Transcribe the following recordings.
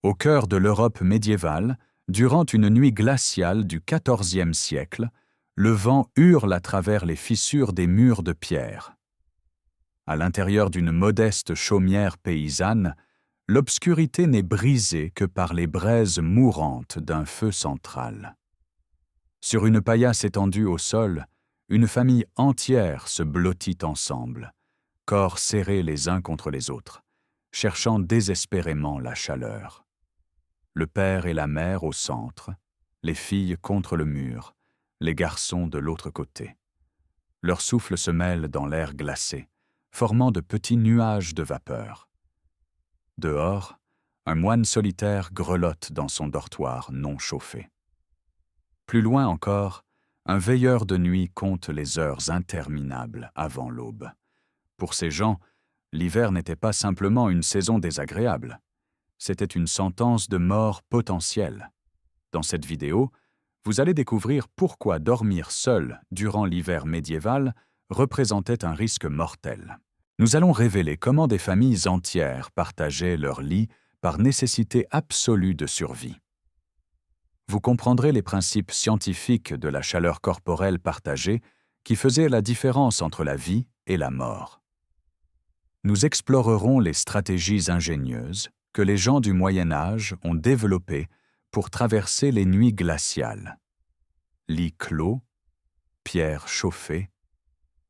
Au cœur de l'Europe médiévale, durant une nuit glaciale du XIVe siècle, le vent hurle à travers les fissures des murs de pierre. À l'intérieur d'une modeste chaumière paysanne, l'obscurité n'est brisée que par les braises mourantes d'un feu central. Sur une paillasse étendue au sol, une famille entière se blottit ensemble, corps serrés les uns contre les autres, cherchant désespérément la chaleur. Le père et la mère au centre, les filles contre le mur, les garçons de l'autre côté. Leur souffle se mêle dans l'air glacé, formant de petits nuages de vapeur. Dehors, un moine solitaire grelotte dans son dortoir non chauffé. Plus loin encore, un veilleur de nuit compte les heures interminables avant l'aube. Pour ces gens, l'hiver n'était pas simplement une saison désagréable. C'était une sentence de mort potentielle. Dans cette vidéo, vous allez découvrir pourquoi dormir seul durant l'hiver médiéval représentait un risque mortel. Nous allons révéler comment des familles entières partageaient leur lit par nécessité absolue de survie. Vous comprendrez les principes scientifiques de la chaleur corporelle partagée qui faisaient la différence entre la vie et la mort. Nous explorerons les stratégies ingénieuses que les gens du Moyen Âge ont développées pour traverser les nuits glaciales. Lits clos, pierres chauffées,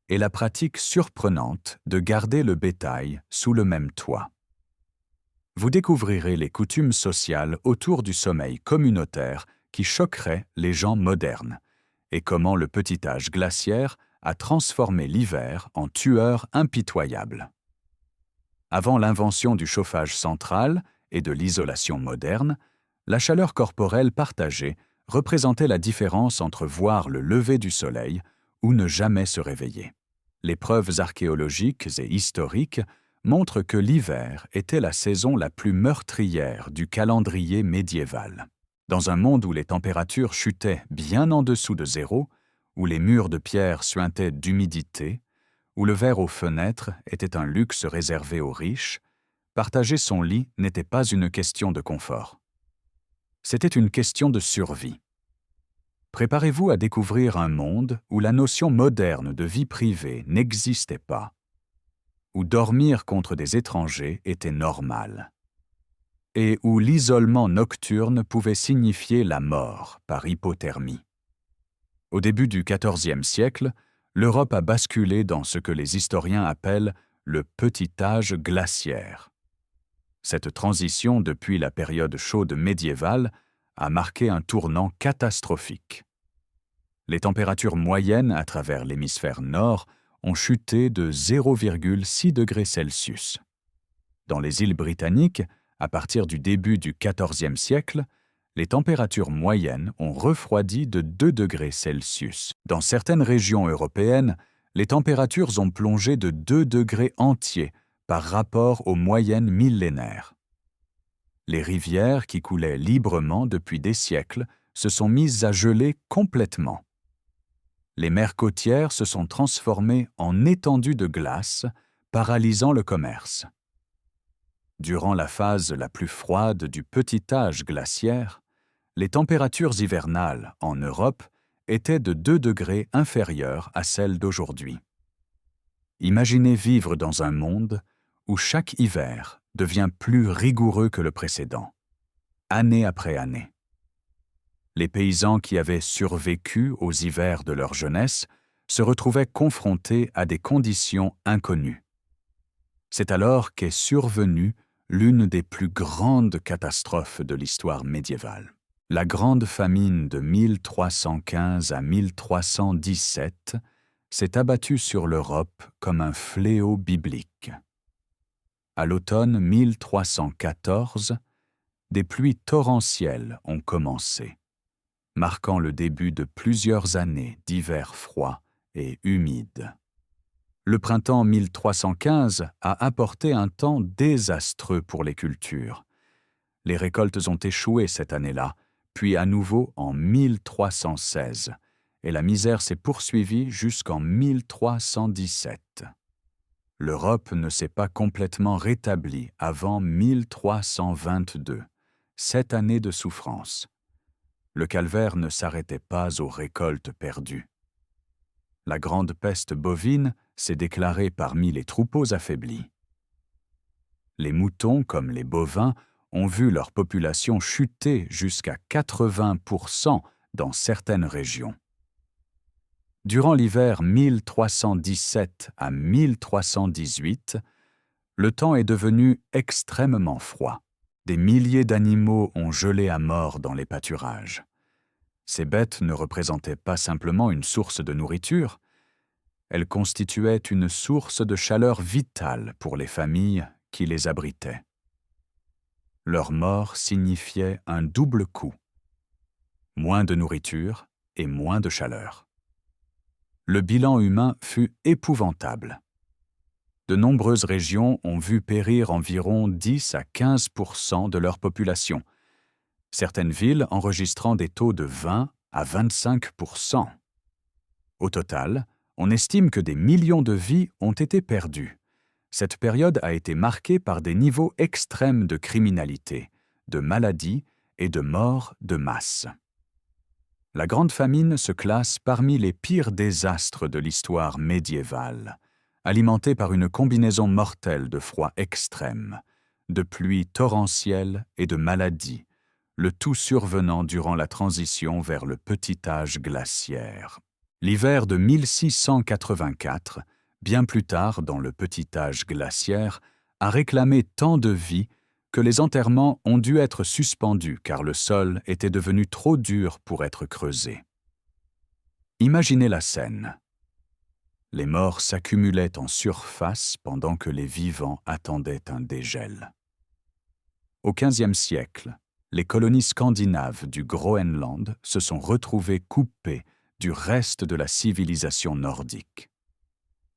et la pratique surprenante de garder le bétail sous le même toit. Vous découvrirez les coutumes sociales autour du sommeil communautaire qui choqueraient les gens modernes, et comment le petit âge glaciaire a transformé l'hiver en tueur impitoyable. Avant l'invention du chauffage central et de l'isolation moderne, la chaleur corporelle partagée représentait la différence entre voir le lever du soleil ou ne jamais se réveiller. Les preuves archéologiques et historiques montrent que l'hiver était la saison la plus meurtrière du calendrier médiéval. Dans un monde où les températures chutaient bien en dessous de zéro, où les murs de pierre suintaient d'humidité, où le verre aux fenêtres était un luxe réservé aux riches, partager son lit n'était pas une question de confort. C'était une question de survie. Préparez-vous à découvrir un monde où la notion moderne de vie privée n'existait pas, où dormir contre des étrangers était normal, et où l'isolement nocturne pouvait signifier la mort par hypothermie. Au début du XIVe siècle, l'Europe a basculé dans ce que les historiens appellent le petit âge glaciaire. Cette transition depuis la période chaude médiévale a marqué un tournant catastrophique. Les températures moyennes à travers l'hémisphère nord ont chuté de 0,6 degrés Celsius. Dans les îles britanniques, à partir du début du XIVe siècle, les températures moyennes ont refroidi de 2 degrés Celsius. Dans certaines régions européennes, les températures ont plongé de 2 degrés entiers par rapport aux moyennes millénaires. Les rivières qui coulaient librement depuis des siècles se sont mises à geler complètement. Les mers côtières se sont transformées en étendues de glace, paralysant le commerce. Durant la phase la plus froide du petit âge glaciaire, les températures hivernales en Europe étaient de 2 degrés inférieures à celles d'aujourd'hui. Imaginez vivre dans un monde où chaque hiver devient plus rigoureux que le précédent, année après année. Les paysans qui avaient survécu aux hivers de leur jeunesse se retrouvaient confrontés à des conditions inconnues. C'est alors qu'est survenue l'une des plus grandes catastrophes de l'histoire médiévale. La grande famine de 1315 à 1317 s'est abattue sur l'Europe comme un fléau biblique. À l'automne 1314, des pluies torrentielles ont commencé, marquant le début de plusieurs années d'hivers froids et humides. Le printemps 1315 a apporté un temps désastreux pour les cultures. Les récoltes ont échoué cette année-là, puis à nouveau en 1316, et la misère s'est poursuivie jusqu'en 1317. L'Europe ne s'est pas complètement rétablie avant 1322, 7 années de souffrance. Le calvaire ne s'arrêtait pas aux récoltes perdues. La grande peste bovine s'est déclarée parmi les troupeaux affaiblis. Les moutons, comme les bovins, ont vu leur population chuter jusqu'à 80% dans certaines régions. Durant l'hiver 1317 à 1318, le temps est devenu extrêmement froid. Des milliers d'animaux ont gelé à mort dans les pâturages. Ces bêtes ne représentaient pas simplement une source de nourriture, elles constituaient une source de chaleur vitale pour les familles qui les abritaient. Leur mort signifiait un double coup: moins de nourriture et moins de chaleur. Le bilan humain fut épouvantable. De nombreuses régions ont vu périr environ 10 à 15% de leur population, certaines villes enregistrant des taux de 20 à 25%. Au total, on estime que des millions de vies ont été perdues. Cette période a été marquée par des niveaux extrêmes de criminalité, de maladies et de morts de masse. La Grande Famine se classe parmi les pires désastres de l'histoire médiévale, alimentée par une combinaison mortelle de froid extrême, de pluies torrentielles et de maladies, le tout survenant durant la transition vers le petit âge glaciaire. L'hiver de 1684, bien plus tard dans le petit âge glaciaire, a réclamé tant de vie que les enterrements ont dû être suspendus car le sol était devenu trop dur pour être creusé. Imaginez la scène. Les morts s'accumulaient en surface pendant que les vivants attendaient un dégel. Au XVe siècle, les colonies scandinaves du Groenland se sont retrouvées coupées du reste de la civilisation nordique.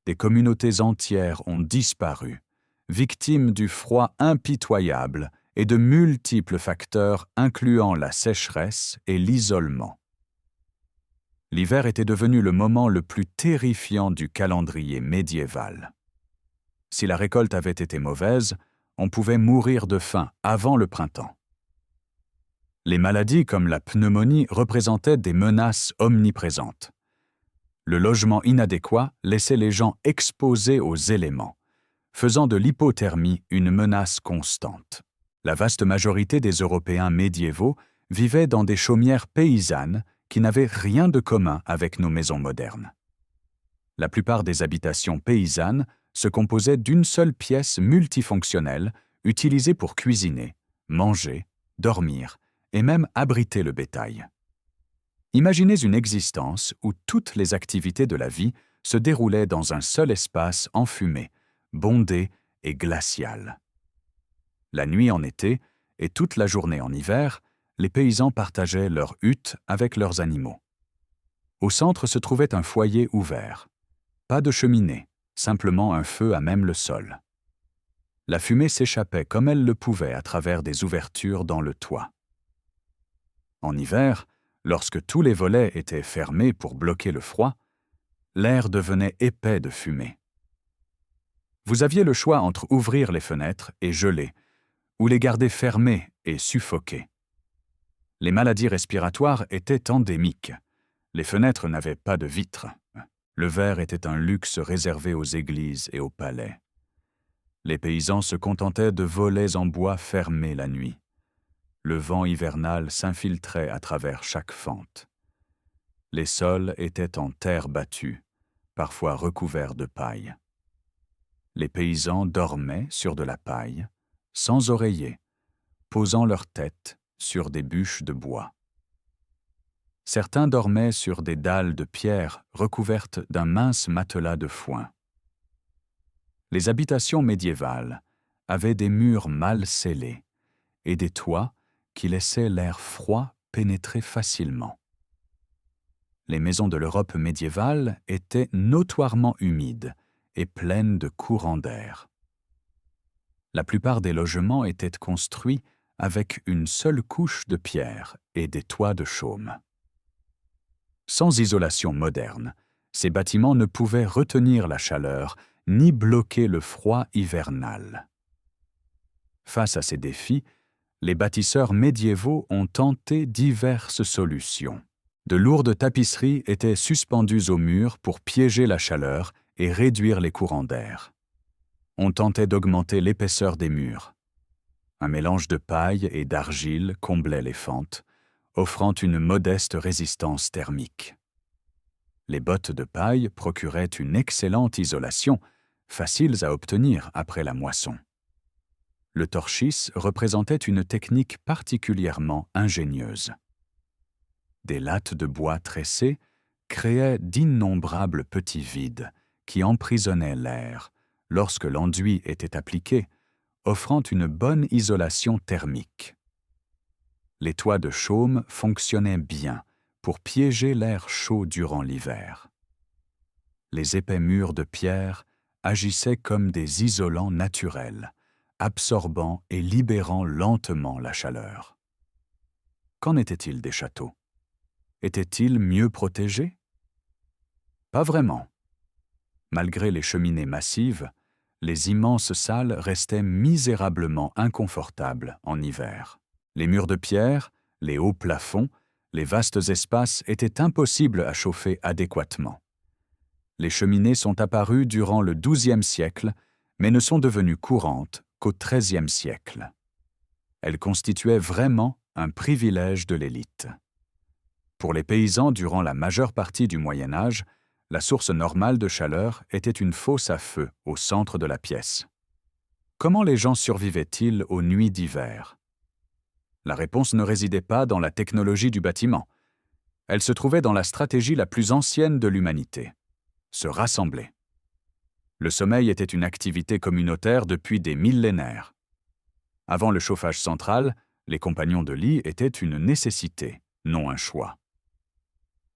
Des communautés entières ont disparu, victimes du froid impitoyable et de multiples facteurs incluant la sécheresse et l'isolement. L'hiver était devenu le moment le plus terrifiant du calendrier médiéval. Si la récolte avait été mauvaise, on pouvait mourir de faim avant le printemps. Les maladies comme la pneumonie représentaient des menaces omniprésentes. Le logement inadéquat laissait les gens exposés aux éléments, faisant de l'hypothermie une menace constante. La vaste majorité des Européens médiévaux vivaient dans des chaumières paysannes qui n'avaient rien de commun avec nos maisons modernes. La plupart des habitations paysannes se composaient d'une seule pièce multifonctionnelle utilisée pour cuisiner, manger, dormir et même abriter le bétail. Imaginez une existence où toutes les activités de la vie se déroulaient dans un seul espace enfumé, bondé et glacial. La nuit en été et toute la journée en hiver, les paysans partageaient leurs huttes avec leurs animaux. Au centre se trouvait un foyer ouvert. Pas de cheminée, simplement un feu à même le sol. La fumée s'échappait comme elle le pouvait à travers des ouvertures dans le toit. En hiver, lorsque tous les volets étaient fermés pour bloquer le froid, l'air devenait épais de fumée. Vous aviez le choix entre ouvrir les fenêtres et geler, ou les garder fermées et suffoquer. Les maladies respiratoires étaient endémiques. Les fenêtres n'avaient pas de vitres. Le verre était un luxe réservé aux églises et aux palais. Les paysans se contentaient de volets en bois fermés la nuit. Le vent hivernal s'infiltrait à travers chaque fente. Les sols étaient en terre battue, parfois recouverts de paille. Les paysans dormaient sur de la paille, sans oreiller, posant leur tête sur des bûches de bois. Certains dormaient sur des dalles de pierre recouvertes d'un mince matelas de foin. Les habitations médiévales avaient des murs mal scellés et des toits qui laissaient l'air froid pénétrer facilement. Les maisons de l'Europe médiévale étaient notoirement humides et pleines de courants d'air. La plupart des logements étaient construits avec une seule couche de pierre et des toits de chaume. Sans isolation moderne, ces bâtiments ne pouvaient retenir la chaleur ni bloquer le froid hivernal. Face à ces défis, les bâtisseurs médiévaux ont tenté diverses solutions. De lourdes tapisseries étaient suspendues aux murs pour piéger la chaleur et réduire les courants d'air. On tentait d'augmenter l'épaisseur des murs. Un mélange de paille et d'argile comblait les fentes, offrant une modeste résistance thermique. Les bottes de paille procuraient une excellente isolation, faciles à obtenir après la moisson. Le torchis représentait une technique particulièrement ingénieuse. Des lattes de bois tressées créaient d'innombrables petits vides qui emprisonnaient l'air lorsque l'enduit était appliqué, offrant une bonne isolation thermique. Les toits de chaume fonctionnaient bien pour piéger l'air chaud durant l'hiver. Les épais murs de pierre agissaient comme des isolants naturels, absorbant et libérant lentement la chaleur. Qu'en était-il des châteaux? Étaient-ils mieux protégés? Pas vraiment. Malgré les cheminées massives, les immenses salles restaient misérablement inconfortables en hiver. Les murs de pierre, les hauts plafonds, les vastes espaces étaient impossibles à chauffer adéquatement. Les cheminées sont apparues durant le XIIe siècle, mais ne sont devenues courantes qu'au XIIIe siècle. Elles constituaient vraiment un privilège de l'élite. Pour les paysans durant la majeure partie du Moyen Âge, la source normale de chaleur était une fosse à feu au centre de la pièce. Comment les gens survivaient-ils aux nuits d'hiver? La réponse ne résidait pas dans la technologie du bâtiment. Elle se trouvait dans la stratégie la plus ancienne de l'humanité: se rassembler. Le sommeil était une activité communautaire depuis des millénaires. Avant le chauffage central, les compagnons de lit étaient une nécessité, non un choix.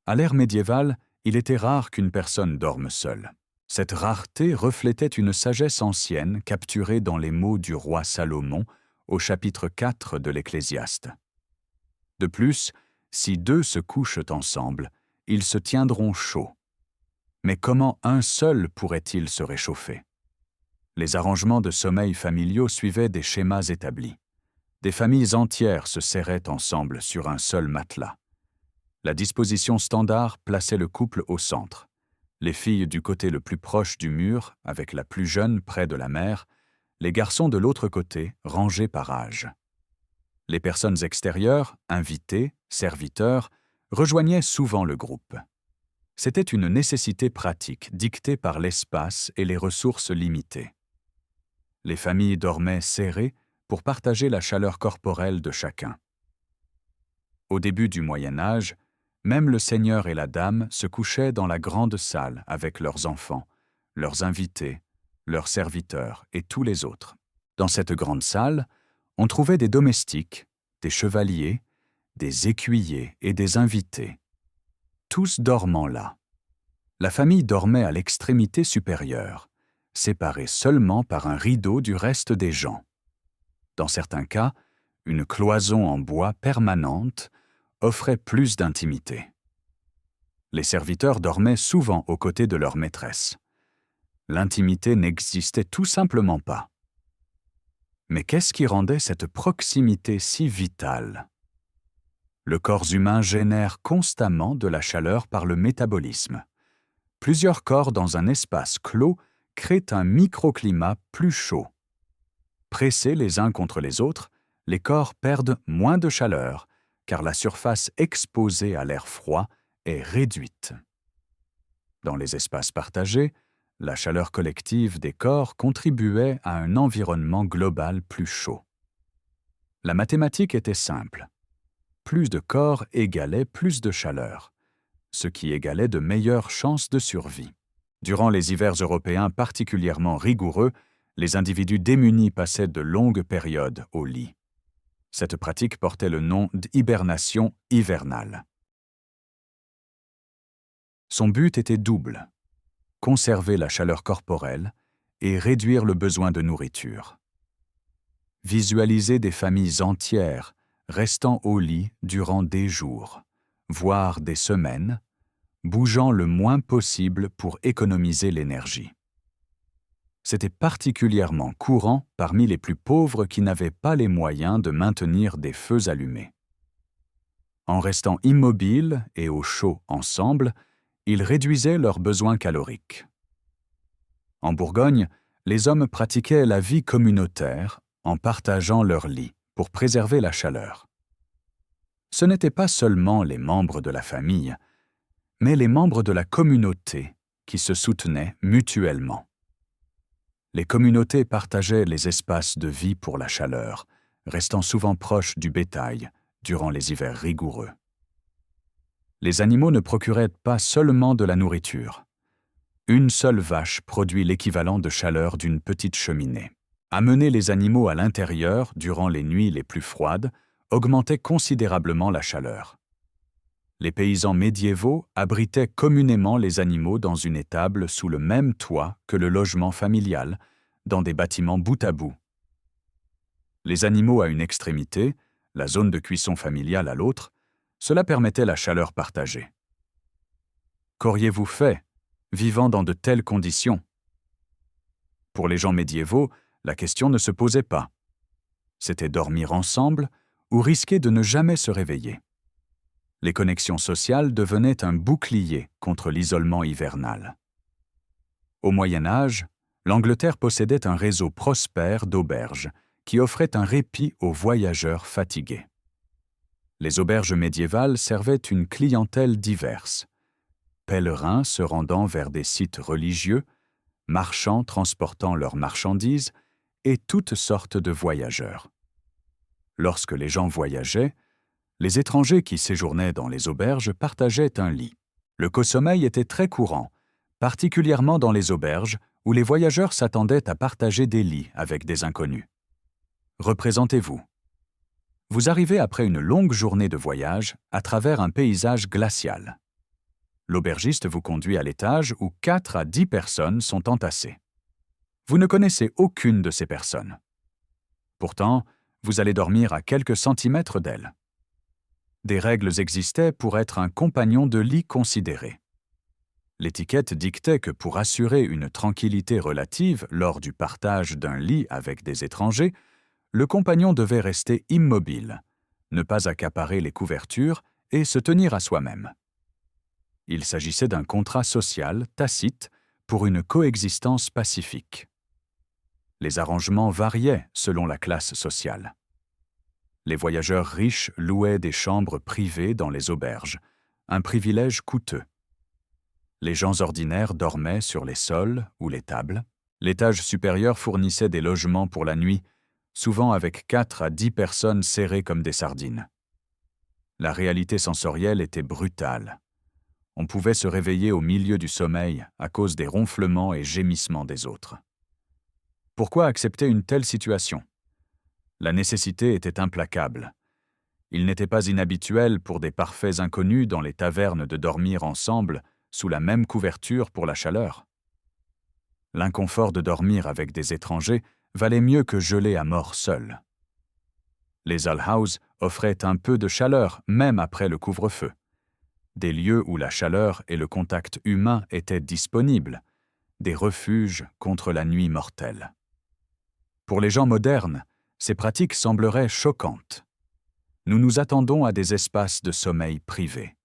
À l'ère médiévale, il était rare qu'une personne dorme seule. Cette rareté reflétait une sagesse ancienne capturée dans les mots du roi Salomon au chapitre 4 de l'Ecclésiaste. De plus, si deux se couchent ensemble, ils se tiendront chauds. Mais comment un seul pourrait-il se réchauffer? Les arrangements de sommeil familiaux suivaient des schémas établis. Des familles entières se serraient ensemble sur un seul matelas. La disposition standard plaçait le couple au centre. Les filles du côté le plus proche du mur, avec la plus jeune près de la mère, les garçons de l'autre côté, rangés par âge. Les personnes extérieures, invités, serviteurs, rejoignaient souvent le groupe. C'était une nécessité pratique dictée par l'espace et les ressources limitées. Les familles dormaient serrées pour partager la chaleur corporelle de chacun. Au début du Moyen Âge, même le seigneur et la dame se couchaient dans la grande salle avec leurs enfants, leurs invités, leurs serviteurs et tous les autres. Dans cette grande salle, on trouvait des domestiques, des chevaliers, des écuyers et des invités. Tous dormant là. La famille dormait à l'extrémité supérieure, séparée seulement par un rideau du reste des gens. Dans certains cas, une cloison en bois permanente offrait plus d'intimité. Les serviteurs dormaient souvent aux côtés de leur maîtresse. L'intimité n'existait tout simplement pas. Mais qu'est-ce qui rendait cette proximité si vitale? Le corps humain génère constamment de la chaleur par le métabolisme. Plusieurs corps dans un espace clos créent un microclimat plus chaud. Pressés les uns contre les autres, les corps perdent moins de chaleur, car la surface exposée à l'air froid est réduite. Dans les espaces partagés, la chaleur collective des corps contribuait à un environnement global plus chaud. La mathématique était simple. Plus de corps égalait plus de chaleur, ce qui égalait de meilleures chances de survie. Durant les hivers européens particulièrement rigoureux, les individus démunis passaient de longues périodes au lit. Cette pratique portait le nom d'hibernation hivernale. Son but était double: conserver la chaleur corporelle et réduire le besoin de nourriture. Visualiser des familles entières restant au lit durant des jours, voire des semaines, bougeant le moins possible pour économiser l'énergie. C'était particulièrement courant parmi les plus pauvres qui n'avaient pas les moyens de maintenir des feux allumés. En restant immobiles et au chaud ensemble, ils réduisaient leurs besoins caloriques. En Bourgogne, les hommes pratiquaient la vie communautaire en partageant leur lit pour préserver la chaleur. Ce n'étaient pas seulement les membres de la famille, mais les membres de la communauté qui se soutenaient mutuellement. Les communautés partageaient les espaces de vie pour la chaleur, restant souvent proches du bétail durant les hivers rigoureux. Les animaux ne procuraient pas seulement de la nourriture. Une seule vache produit l'équivalent de chaleur d'une petite cheminée. Amener les animaux à l'intérieur durant les nuits les plus froides augmentait considérablement la chaleur. Les paysans médiévaux abritaient communément les animaux dans une étable sous le même toit que le logement familial, dans des bâtiments bout à bout. Les animaux à une extrémité, la zone de cuisson familiale à l'autre, cela permettait la chaleur partagée. Qu'auriez-vous fait, vivant dans de telles conditions? Pour les gens médiévaux, la question ne se posait pas. C'était dormir ensemble ou risquer de ne jamais se réveiller. Les connexions sociales devenaient un bouclier contre l'isolement hivernal. Au Moyen Âge, l'Angleterre possédait un réseau prospère d'auberges qui offrait un répit aux voyageurs fatigués. Les auberges médiévales servaient une clientèle diverse. Pèlerins se rendant vers des sites religieux, marchands transportant leurs marchandises et toutes sortes de voyageurs. Lorsque les gens voyageaient, les étrangers qui séjournaient dans les auberges partageaient un lit. Le co-sommeil était très courant, particulièrement dans les auberges où les voyageurs s'attendaient à partager des lits avec des inconnus. Représentez-vous. Vous arrivez après une longue journée de voyage à travers un paysage glacial. L'aubergiste vous conduit à l'étage où 4 à 10 personnes sont entassées. Vous ne connaissez aucune de ces personnes. Pourtant, vous allez dormir à quelques centimètres d'elles. Des règles existaient pour être un compagnon de lit considéré. L'étiquette dictait que pour assurer une tranquillité relative lors du partage d'un lit avec des étrangers, le compagnon devait rester immobile, ne pas accaparer les couvertures et se tenir à soi-même. Il s'agissait d'un contrat social tacite pour une coexistence pacifique. Les arrangements variaient selon la classe sociale. Les voyageurs riches louaient des chambres privées dans les auberges, un privilège coûteux. Les gens ordinaires dormaient sur les sols ou les tables. L'étage supérieur fournissait des logements pour la nuit, souvent avec 4 à 10 personnes serrées comme des sardines. La réalité sensorielle était brutale. On pouvait se réveiller au milieu du sommeil à cause des ronflements et gémissements des autres. Pourquoi accepter une telle situation? La nécessité était implacable. Il n'était pas inhabituel pour des parfaits inconnus dans les tavernes de dormir ensemble sous la même couverture pour la chaleur. L'inconfort de dormir avec des étrangers valait mieux que geler à mort seul. Les Alehouse offraient un peu de chaleur même après le couvre-feu. Des lieux où la chaleur et le contact humain étaient disponibles, des refuges contre la nuit mortelle. Pour les gens modernes, ces pratiques sembleraient choquantes. Nous nous attendons à des espaces de sommeil privés.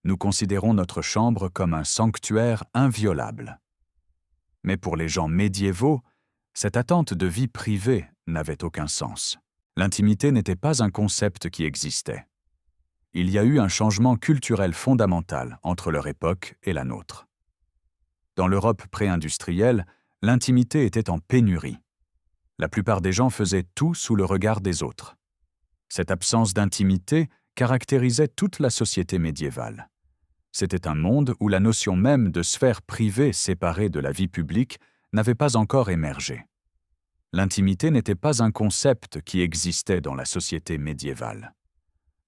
Nous considérons notre chambre comme un sanctuaire inviolable. Mais pour les gens médiévaux, cette attente de vie privée n'avait aucun sens. L'intimité n'était pas un concept qui existait. Il y a eu un changement culturel fondamental entre leur époque et la nôtre. Dans l'Europe pré-industrielle, l'intimité était en pénurie. La plupart des gens faisaient tout sous le regard des autres. Cette absence d'intimité caractérisait toute la société médiévale. C'était un monde où la notion même de sphère privée séparée de la vie publique n'avait pas encore émergé. L'intimité n'était pas un concept qui existait dans la société médiévale.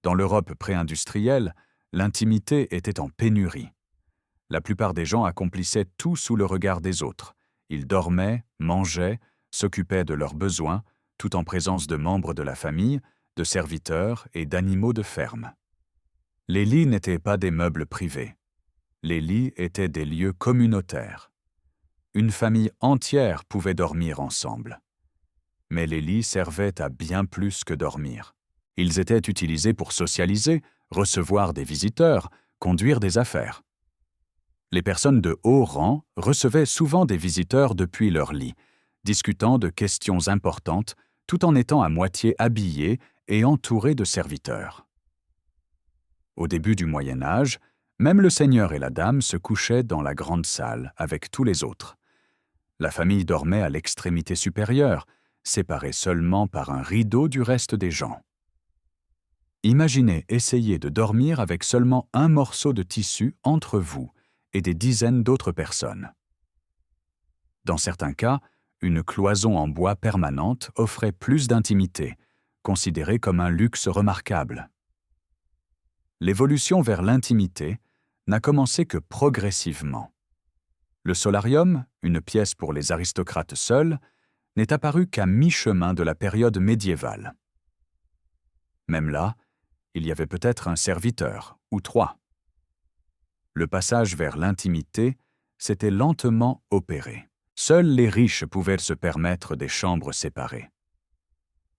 Dans l'Europe pré-industrielle, l'intimité était en pénurie. La plupart des gens accomplissaient tout sous le regard des autres. Ils dormaient, mangeaient, s'occupaient de leurs besoins, tout en présence de membres de la famille, de serviteurs et d'animaux de ferme. Les lits n'étaient pas des meubles privés. Les lits étaient des lieux communautaires. une famille entière pouvait dormir ensemble. Mais les lits servaient à bien plus que dormir. Ils étaient utilisés pour socialiser, recevoir des visiteurs, conduire des affaires. Les personnes de haut rang recevaient souvent des visiteurs depuis leur lit, discutant de questions importantes tout en étant à moitié habillés et entourés de serviteurs. Au début du Moyen Âge, même le seigneur et la dame se couchaient dans la grande salle avec tous les autres. La famille dormait à l'extrémité supérieure, séparée seulement par un rideau du reste des gens. Imaginez essayer de dormir avec seulement un morceau de tissu entre vous et des dizaines d'autres personnes. Dans certains cas, une cloison en bois permanente offrait plus d'intimité, considérée comme un luxe remarquable. L'évolution vers l'intimité n'a commencé que progressivement. Le solarium, une pièce pour les aristocrates seuls, n'est apparu qu'à mi-chemin de la période médiévale. Même là, il y avait peut-être un serviteur, ou trois. Le passage vers l'intimité s'était lentement opéré. Seuls les riches pouvaient se permettre des chambres séparées.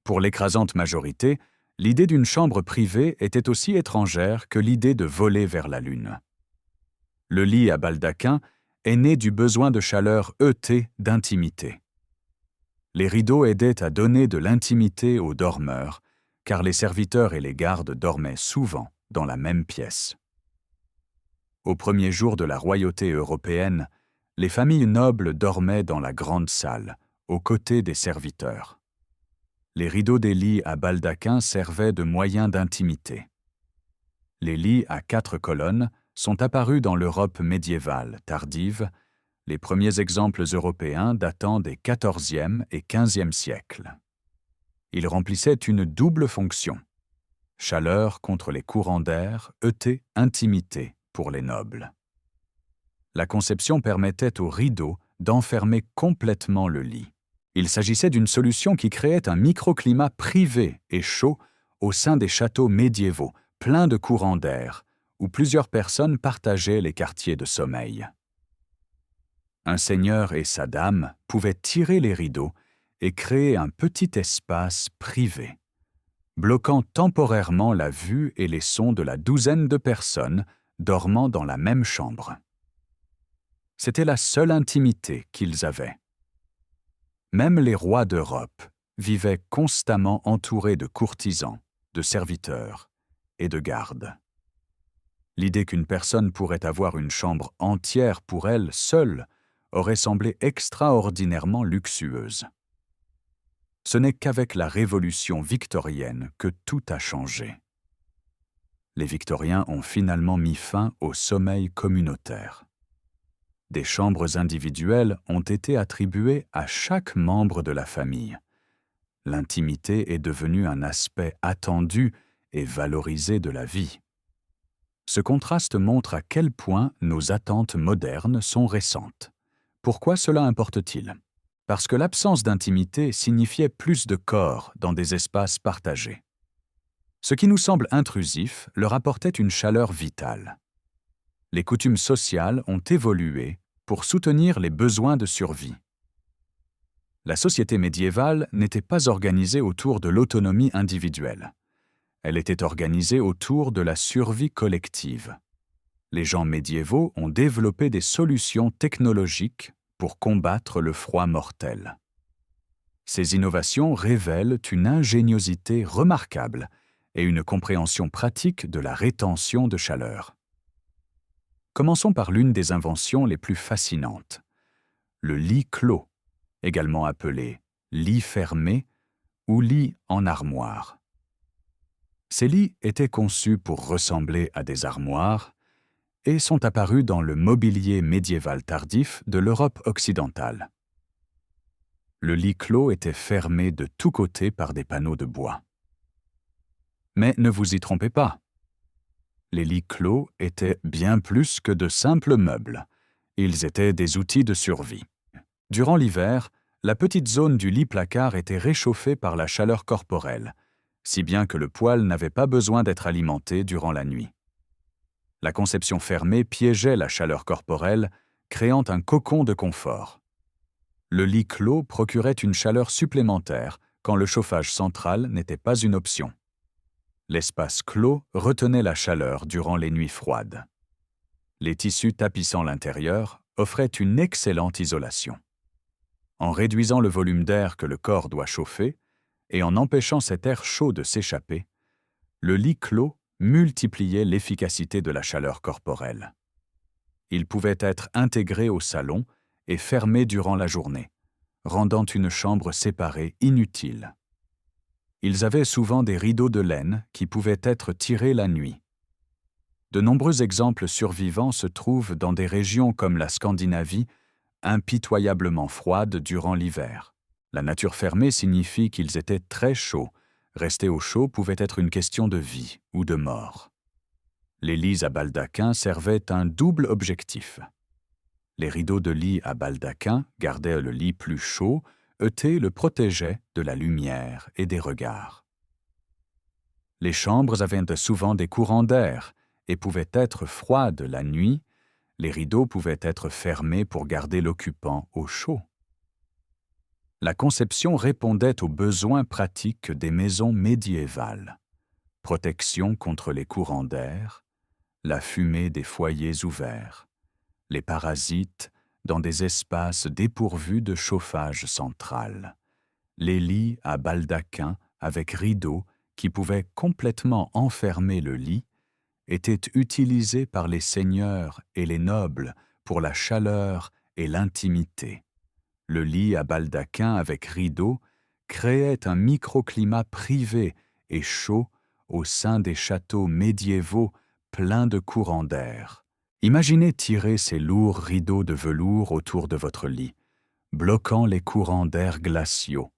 Pour l'écrasante majorité, l'idée d'une chambre privée était aussi étrangère que l'idée de voler vers la lune. Le lit à baldaquin est né du besoin de chaleur heurtée d'intimité. Les rideaux aidaient à donner de l'intimité aux dormeurs, car les serviteurs et les gardes dormaient souvent dans la même pièce. Au premier jour de la royauté européenne, les familles nobles dormaient dans la grande salle, aux côtés des serviteurs. Les rideaux des lits à baldaquin servaient de moyen d'intimité. Les lits à 4 colonnes sont apparus dans l'Europe médiévale tardive, les premiers exemples européens datant des XIVe et XVe siècles. Ils remplissaient une double fonction: chaleur contre les courants d'air, intimité pour les nobles. La conception permettait aux rideaux d'enfermer complètement le lit. Il s'agissait d'une solution qui créait un microclimat privé et chaud au sein des châteaux médiévaux, pleins de courants d'air, où plusieurs personnes partageaient les quartiers de sommeil. Un seigneur et sa dame pouvaient tirer les rideaux et créer un petit espace privé, bloquant temporairement la vue et les sons de la douzaine de personnes dormant dans la même chambre. C'était la seule intimité qu'ils avaient. Même les rois d'Europe vivaient constamment entourés de courtisans, de serviteurs et de gardes. L'idée qu'une personne pourrait avoir une chambre entière pour elle seule aurait semblé extraordinairement luxueuse. Ce n'est qu'avec la Révolution victorienne que tout a changé. Les Victoriens ont finalement mis fin au sommeil communautaire. Des chambres individuelles ont été attribuées à chaque membre de la famille. L'intimité est devenue un aspect attendu et valorisé de la vie. Ce contraste montre à quel point nos attentes modernes sont récentes. Pourquoi cela importe-t-il? Parce que l'absence d'intimité signifiait plus de corps dans des espaces partagés. Ce qui nous semble intrusif leur apportait une chaleur vitale. Les coutumes sociales ont évolué pour soutenir les besoins de survie. La société médiévale n'était pas organisée autour de l'autonomie individuelle. Elle était organisée autour de la survie collective. Les gens médiévaux ont développé des solutions technologiques pour combattre le froid mortel. Ces innovations révèlent une ingéniosité remarquable et une compréhension pratique de la rétention de chaleur. Commençons par l'une des inventions les plus fascinantes, le lit clos, également appelé lit fermé ou lit en armoire. Ces lits étaient conçus pour ressembler à des armoires et sont apparus dans le mobilier médiéval tardif de l'Europe occidentale. Le lit clos était fermé de tous côtés par des panneaux de bois. Mais ne vous y trompez pas. Les lits clos étaient bien plus que de simples meubles. Ils étaient des outils de survie. Durant l'hiver, la petite zone du lit-placard était réchauffée par la chaleur corporelle, si bien que le poêle n'avait pas besoin d'être alimenté durant la nuit. La conception fermée piégeait la chaleur corporelle, créant un cocon de confort. Le lit clos procurait une chaleur supplémentaire quand le chauffage central n'était pas une option. L'espace clos retenait la chaleur durant les nuits froides. Les tissus tapissant l'intérieur offraient une excellente isolation. En réduisant le volume d'air que le corps doit chauffer et en empêchant cet air chaud de s'échapper, le lit clos multipliait l'efficacité de la chaleur corporelle. Il pouvait être intégré au salon et fermé durant la journée, rendant une chambre séparée inutile. Ils avaient souvent des rideaux de laine qui pouvaient être tirés la nuit. De nombreux exemples survivants se trouvent dans des régions comme la Scandinavie, impitoyablement froides durant l'hiver. La nature fermée signifie qu'ils étaient très chauds. Rester au chaud pouvait être une question de vie ou de mort. Les lits à baldaquin servaient un double objectif. Les rideaux de lit à baldaquin gardaient le lit plus chaud, eux le protégeaient de la lumière et des regards. Les chambres avaient souvent des courants d'air et pouvaient être froides la nuit. Les rideaux pouvaient être fermés pour garder l'occupant au chaud. La conception répondait aux besoins pratiques des maisons médiévales. Protection contre les courants d'air, la fumée des foyers ouverts, les parasites dans des espaces dépourvus de chauffage central, les lits à baldaquin avec rideaux qui pouvaient complètement enfermer le lit, étaient utilisés par les seigneurs et les nobles pour la chaleur et l'intimité. Le lit à baldaquin avec rideaux créait un microclimat privé et chaud au sein des châteaux médiévaux pleins de courants d'air. Imaginez tirer ces lourds rideaux de velours autour de votre lit, bloquant les courants d'air glaciaux,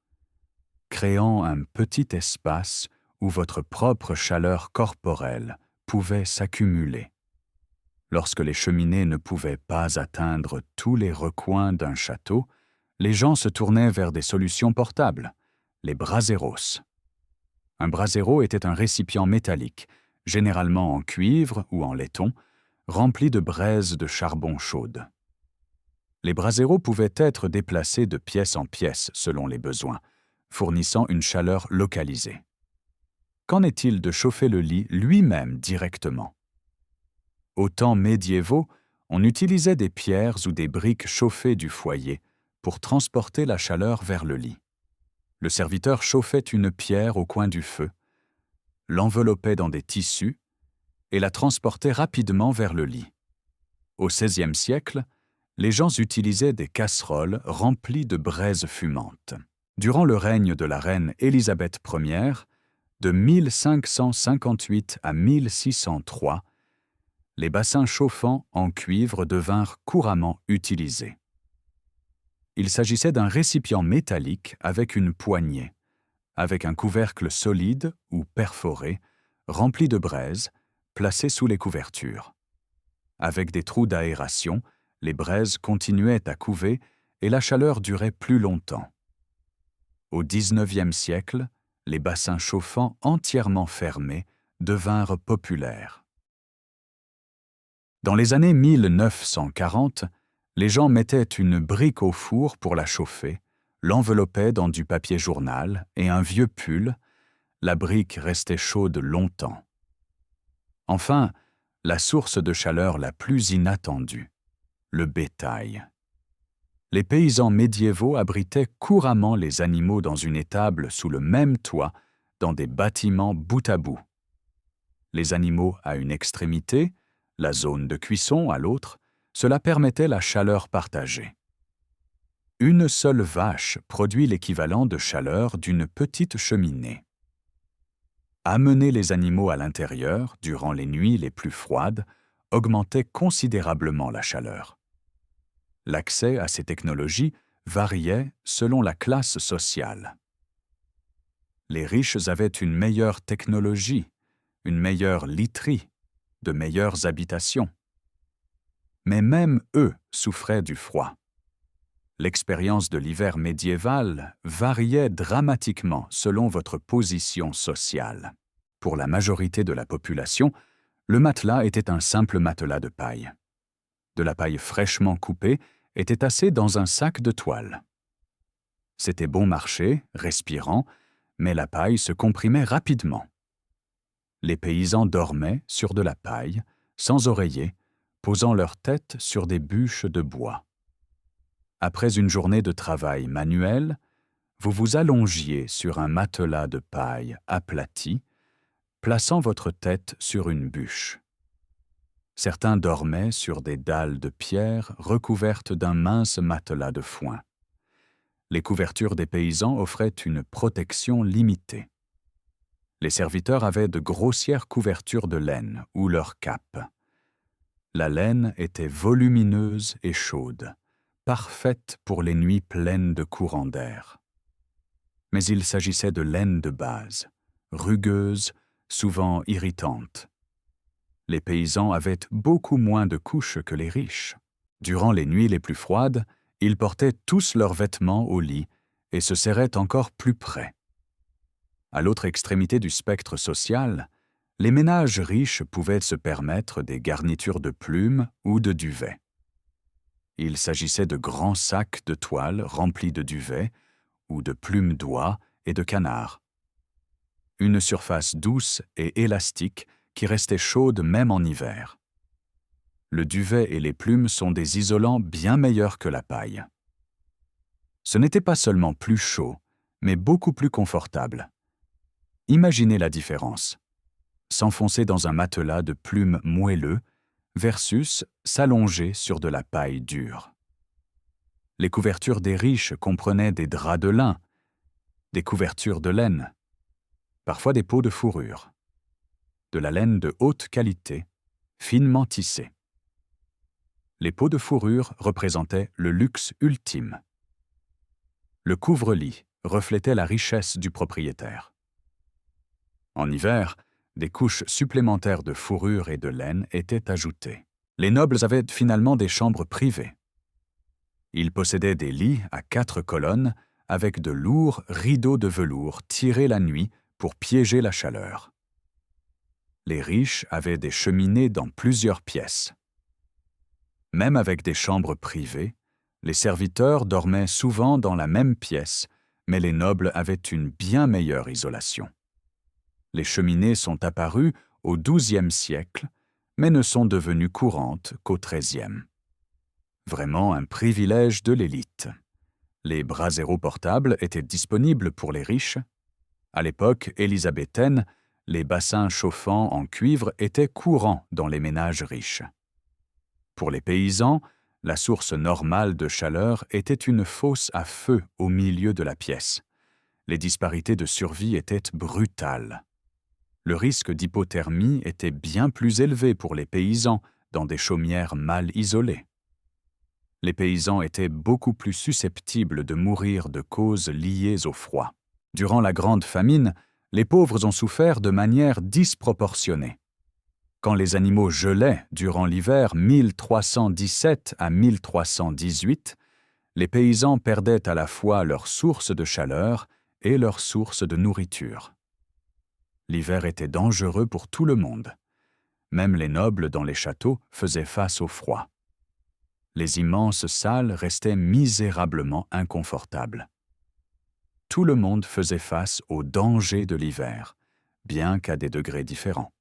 créant un petit espace où votre propre chaleur corporelle pouvait s'accumuler. Lorsque les cheminées ne pouvaient pas atteindre tous les recoins d'un château, les gens se tournaient vers des solutions portables, les braseros. Un brasero était un récipient métallique, généralement en cuivre ou en laiton, rempli de braises de charbon chaude. Les braseros pouvaient être déplacés de pièce en pièce selon les besoins, fournissant une chaleur localisée. Qu'en est-il de chauffer le lit lui-même directement? Aux temps médiévaux, on utilisait des pierres ou des briques chauffées du foyer pour transporter la chaleur vers le lit. Le serviteur chauffait une pierre au coin du feu, l'enveloppait dans des tissus et la transportait rapidement vers le lit. Au XVIe siècle, les gens utilisaient des casseroles remplies de braises fumantes. Durant le règne de la reine Élisabeth Ier, de 1558 à 1603, les bassins chauffants en cuivre devinrent couramment utilisés. Il s'agissait d'un récipient métallique avec une poignée, avec un couvercle solide ou perforé, rempli de braises, placé sous les couvertures. Avec des trous d'aération, les braises continuaient à couver et la chaleur durait plus longtemps. Au XIXe siècle, les bassins chauffants entièrement fermés devinrent populaires. Dans les années 1940, les gens mettaient une brique au four pour la chauffer, l'enveloppaient dans du papier journal et un vieux pull. La brique restait chaude longtemps. Enfin, la source de chaleur la plus inattendue, le bétail. Les paysans médiévaux abritaient couramment les animaux dans une étable sous le même toit, dans des bâtiments bout à bout. Les animaux à une extrémité, la zone de cuisson à l'autre, cela permettait la chaleur partagée. Une seule vache produit l'équivalent de chaleur d'une petite cheminée. Amener les animaux à l'intérieur, durant les nuits les plus froides, augmentait considérablement la chaleur. L'accès à ces technologies variait selon la classe sociale. Les riches avaient une meilleure technologie, une meilleure literie, de meilleures habitations. Mais même eux souffraient du froid. L'expérience de l'hiver médiéval variait dramatiquement selon votre position sociale. Pour la majorité de la population, le matelas était un simple matelas de paille. De la paille fraîchement coupée était tassée dans un sac de toile. C'était bon marché, respirant, mais la paille se comprimait rapidement. Les paysans dormaient sur de la paille, sans oreiller, posant leur tête sur des bûches de bois. Après une journée de travail manuel, vous vous allongiez sur un matelas de paille aplati, plaçant votre tête sur une bûche. Certains dormaient sur des dalles de pierre recouvertes d'un mince matelas de foin. Les couvertures des paysans offraient une protection limitée. Les serviteurs avaient de grossières couvertures de laine ou leur cape. La laine était volumineuse et chaude, parfaite pour les nuits pleines de courants d'air. Mais il s'agissait de laine de base, rugueuse, souvent irritante. Les paysans avaient beaucoup moins de couches que les riches. Durant les nuits les plus froides, ils portaient tous leurs vêtements au lit et se serraient encore plus près. À l'autre extrémité du spectre social, les ménages riches pouvaient se permettre des garnitures de plumes ou de duvet. Il s'agissait de grands sacs de toile remplis de duvet ou de plumes d'oie et de canard. Une surface douce et élastique qui restait chaude même en hiver. Le duvet et les plumes sont des isolants bien meilleurs que la paille. Ce n'était pas seulement plus chaud, mais beaucoup plus confortable. Imaginez la différence. S'enfoncer dans un matelas de plumes moelleux versus s'allonger sur de la paille dure. Les couvertures des riches comprenaient des draps de lin, des couvertures de laine, parfois des peaux de fourrure, de la laine de haute qualité, finement tissée. Les peaux de fourrure représentaient le luxe ultime. Le couvre-lit reflétait la richesse du propriétaire. En hiver, des couches supplémentaires de fourrure et de laine étaient ajoutées. Les nobles avaient finalement des chambres privées. Ils possédaient des lits à 4 colonnes avec de lourds rideaux de velours tirés la nuit pour piéger la chaleur. Les riches avaient des cheminées dans plusieurs pièces. Même avec des chambres privées, les serviteurs dormaient souvent dans la même pièce, mais les nobles avaient une bien meilleure isolation. Les cheminées sont apparues au XIIe siècle, mais ne sont devenues courantes qu'au XIIIe. Vraiment un privilège de l'élite. Les braseros portables étaient disponibles pour les riches. À l'époque élisabéthaine, les bassins chauffants en cuivre étaient courants dans les ménages riches. Pour les paysans, la source normale de chaleur était une fosse à feu au milieu de la pièce. Les disparités de survie étaient brutales. Le risque d'hypothermie était bien plus élevé pour les paysans dans des chaumières mal isolées. Les paysans étaient beaucoup plus susceptibles de mourir de causes liées au froid. Durant la Grande Famine, les pauvres ont souffert de manière disproportionnée. Quand les animaux gelaient durant l'hiver 1317 à 1318, les paysans perdaient à la fois leur source de chaleur et leur source de nourriture. L'hiver était dangereux pour tout le monde. Même les nobles dans les châteaux faisaient face au froid. Les immenses salles restaient misérablement inconfortables. Tout le monde faisait face aux dangers de l'hiver, bien qu'à des degrés différents.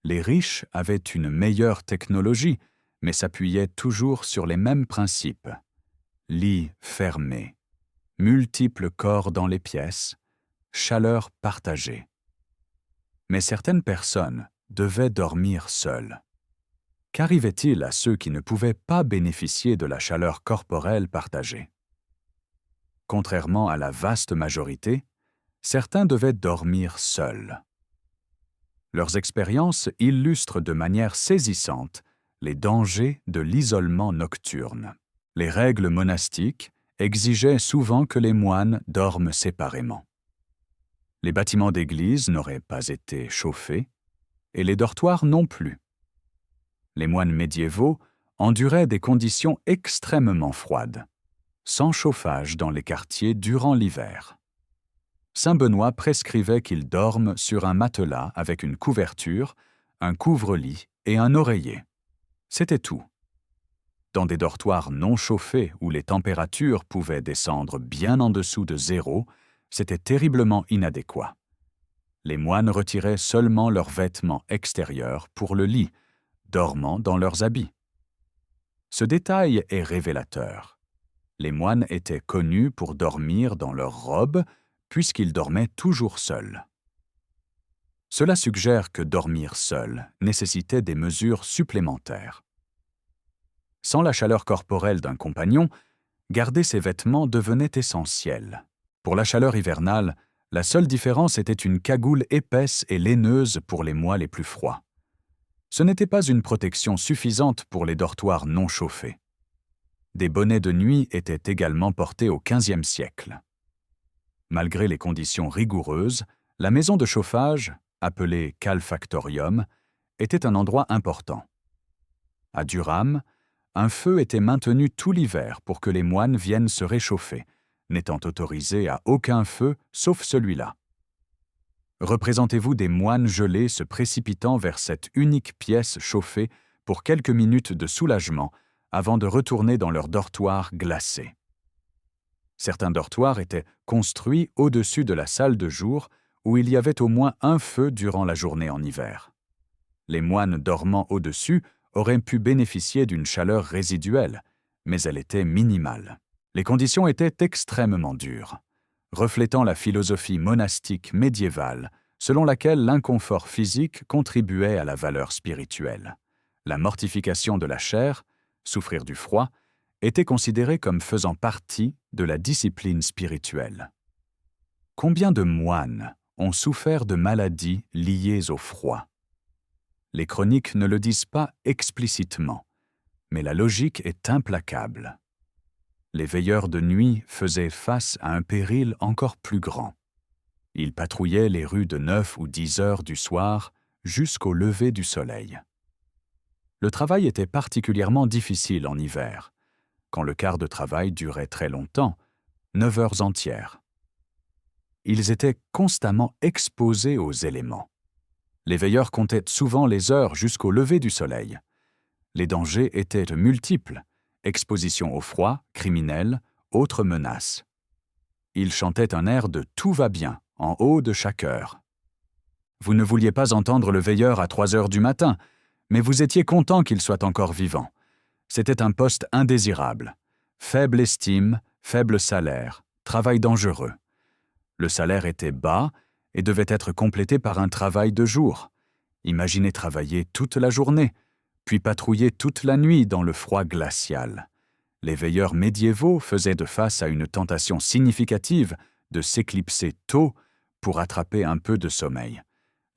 Les riches avaient une meilleure technologie, mais s'appuyaient toujours sur les mêmes principes. Lits fermés, multiples corps dans les pièces, chaleur partagée. Mais certaines personnes devaient dormir seules. Qu'arrivait-il à ceux qui ne pouvaient pas bénéficier de la chaleur corporelle partagée? Contrairement à la vaste majorité, certains devaient dormir seuls. Leurs expériences illustrent de manière saisissante les dangers de l'isolement nocturne. Les règles monastiques exigeaient souvent que les moines dorment séparément. Les bâtiments d'église n'auraient pas été chauffés, et les dortoirs non plus. Les moines médiévaux enduraient des conditions extrêmement froides, sans chauffage dans les quartiers durant l'hiver. Saint Benoît prescrivait qu'ils dorment sur un matelas avec une couverture, un couvre-lit et un oreiller. C'était tout. Dans des dortoirs non chauffés où les températures pouvaient descendre bien en dessous de 0, c'était terriblement inadéquat. Les moines retiraient seulement leurs vêtements extérieurs pour le lit, dormant dans leurs habits. Ce détail est révélateur. Les moines étaient connus pour dormir dans leurs robes, puisqu'ils dormaient toujours seuls. Cela suggère que dormir seul nécessitait des mesures supplémentaires. Sans la chaleur corporelle d'un compagnon, garder ses vêtements devenait essentiel. Pour la chaleur hivernale, la seule différence était une cagoule épaisse et laineuse pour les mois les plus froids. Ce n'était pas une protection suffisante pour les dortoirs non chauffés. Des bonnets de nuit étaient également portés au XVe siècle. Malgré les conditions rigoureuses, la maison de chauffage, appelée calfactorium, était un endroit important. À Durham, un feu était maintenu tout l'hiver pour que les moines viennent se réchauffer, n'étant autorisés à aucun feu sauf celui-là. Représentez-vous des moines gelés se précipitant vers cette unique pièce chauffée pour quelques minutes de soulagement avant de retourner dans leur dortoir glacé. Certains dortoirs étaient construits au-dessus de la salle de jour où il y avait au moins un feu durant la journée en hiver. Les moines dormant au-dessus auraient pu bénéficier d'une chaleur résiduelle, mais elle était minimale. Les conditions étaient extrêmement dures, reflétant la philosophie monastique médiévale selon laquelle l'inconfort physique contribuait à la valeur spirituelle. La mortification de la chair, souffrir du froid, était considéré comme faisant partie de la discipline spirituelle. Combien de moines ont souffert de maladies liées au froid? Les chroniques ne le disent pas explicitement, mais la logique est implacable. Les veilleurs de nuit faisaient face à un péril encore plus grand. Ils patrouillaient les rues de 9 ou 10 heures du soir jusqu'au lever du soleil. Le travail était particulièrement difficile en hiver, quand le quart de travail durait très longtemps, 9 heures entières. Ils étaient constamment exposés aux éléments. Les veilleurs comptaient souvent les heures jusqu'au lever du soleil. Les dangers étaient multiples, exposition au froid, criminels, autres menaces. Ils chantaient un air de « Tout va bien » en haut de chaque heure. Vous ne vouliez pas entendre le veilleur à 3 heures du matin, mais vous étiez content qu'il soit encore vivant. C'était un poste indésirable. Faible estime, faible salaire, travail dangereux. Le salaire était bas et devait être complété par un travail de jour. Imaginez travailler toute la journée, puis patrouiller toute la nuit dans le froid glacial. Les veilleurs médiévaux faisaient de face à une tentation significative de s'éclipser tôt pour attraper un peu de sommeil.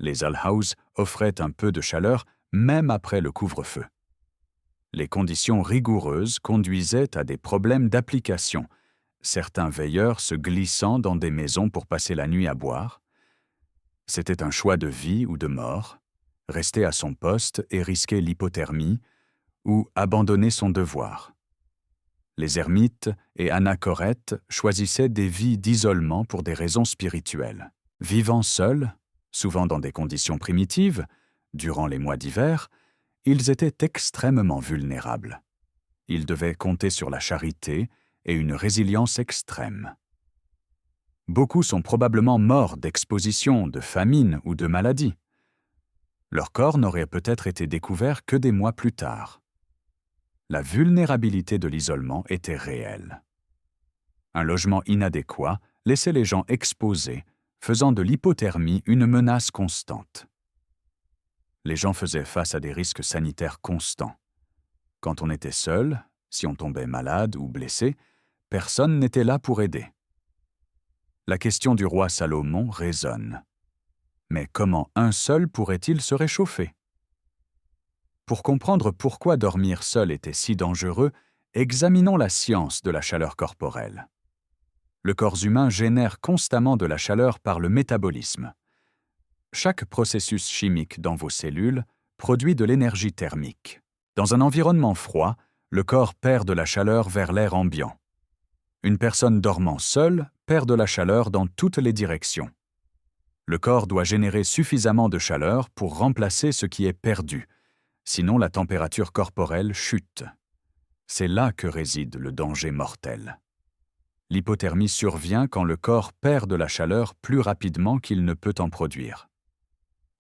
Les Alhaus offraient un peu de chaleur même après le couvre-feu. Les conditions rigoureuses conduisaient à des problèmes d'application, certains veilleurs se glissant dans des maisons pour passer la nuit à boire. C'était un choix de vie ou de mort, rester à son poste et risquer l'hypothermie, ou abandonner son devoir. Les ermites et anachorètes choisissaient des vies d'isolement pour des raisons spirituelles. Vivant seuls, souvent dans des conditions primitives, durant les mois d'hiver, ils étaient extrêmement vulnérables. Ils devaient compter sur la charité et une résilience extrême. Beaucoup sont probablement morts d'exposition, de famine ou de maladie. Leur corps n'aurait peut-être été découvert que des mois plus tard. La vulnérabilité de l'isolement était réelle. Un logement inadéquat laissait les gens exposés, faisant de l'hypothermie une menace constante. Les gens faisaient face à des risques sanitaires constants. Quand on était seul, si on tombait malade ou blessé, personne n'était là pour aider. La question du roi Salomon résonne. Mais comment un seul pourrait-il se réchauffer? Pour comprendre pourquoi dormir seul était si dangereux, examinons la science de la chaleur corporelle. Le corps humain génère constamment de la chaleur par le métabolisme. Chaque processus chimique dans vos cellules produit de l'énergie thermique. Dans un environnement froid, le corps perd de la chaleur vers l'air ambiant. Une personne dormant seule perd de la chaleur dans toutes les directions. Le corps doit générer suffisamment de chaleur pour remplacer ce qui est perdu, sinon la température corporelle chute. C'est là que réside le danger mortel. L'hypothermie survient quand le corps perd de la chaleur plus rapidement qu'il ne peut en produire.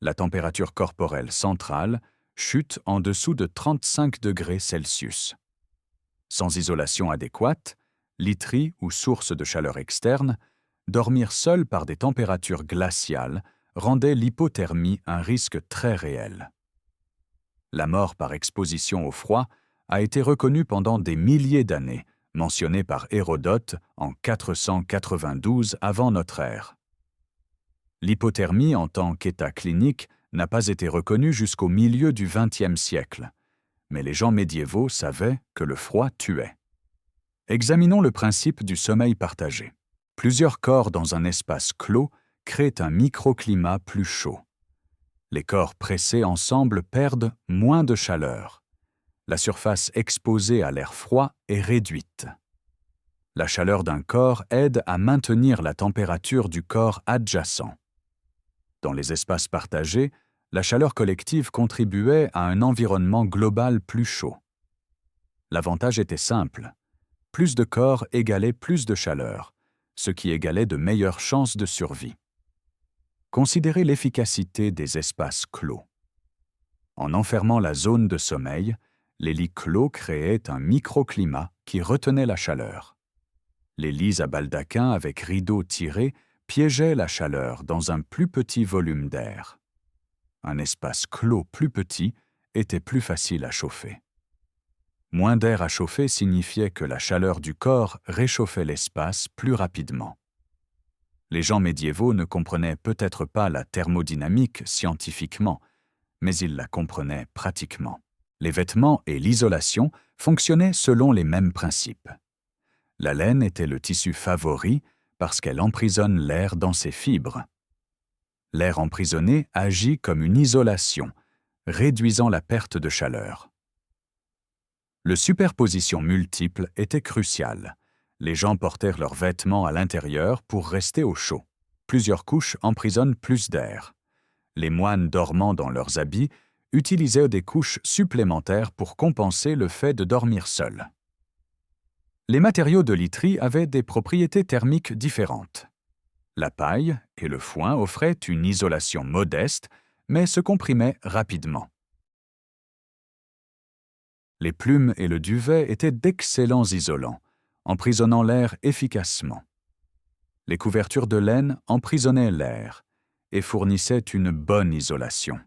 La température corporelle centrale chute en dessous de 35 degrés Celsius. Sans isolation adéquate, literie ou source de chaleur externe, dormir seul par des températures glaciales rendait l'hypothermie un risque très réel. La mort par exposition au froid a été reconnue pendant des milliers d'années, mentionnée par Hérodote en 492 avant notre ère. L'hypothermie en tant qu'état clinique n'a pas été reconnue jusqu'au milieu du XXe siècle, mais les gens médiévaux savaient que le froid tuait. Examinons le principe du sommeil partagé. Plusieurs corps dans un espace clos créent un microclimat plus chaud. Les corps pressés ensemble perdent moins de chaleur. La surface exposée à l'air froid est réduite. La chaleur d'un corps aide à maintenir la température du corps adjacent. Dans les espaces partagés, la chaleur collective contribuait à un environnement global plus chaud. L'avantage était simple. Plus de corps égalait plus de chaleur, ce qui égalait de meilleures chances de survie. Considérez l'efficacité des espaces clos. En enfermant la zone de sommeil, les lits clos créaient un microclimat qui retenait la chaleur. Les lits à baldaquin avec rideaux tirés piégeaient la chaleur dans un plus petit volume d'air. Un espace clos plus petit était plus facile à chauffer. Moins d'air à chauffer signifiait que la chaleur du corps réchauffait l'espace plus rapidement. Les gens médiévaux ne comprenaient peut-être pas la thermodynamique scientifiquement, mais ils la comprenaient pratiquement. Les vêtements et l'isolation fonctionnaient selon les mêmes principes. La laine était le tissu favori parce qu'elle emprisonne l'air dans ses fibres. L'air emprisonné agit comme une isolation, réduisant la perte de chaleur. Le superposition multiple était crucial. Les gens portèrent leurs vêtements à l'intérieur pour rester au chaud. Plusieurs couches emprisonnent plus d'air. Les moines dormant dans leurs habits utilisaient des couches supplémentaires pour compenser le fait de dormir seuls. Les matériaux de literie avaient des propriétés thermiques différentes. La paille et le foin offraient une isolation modeste, mais se comprimaient rapidement. Les plumes et le duvet étaient d'excellents isolants, emprisonnant l'air efficacement. Les couvertures de laine emprisonnaient l'air et fournissaient une bonne isolation.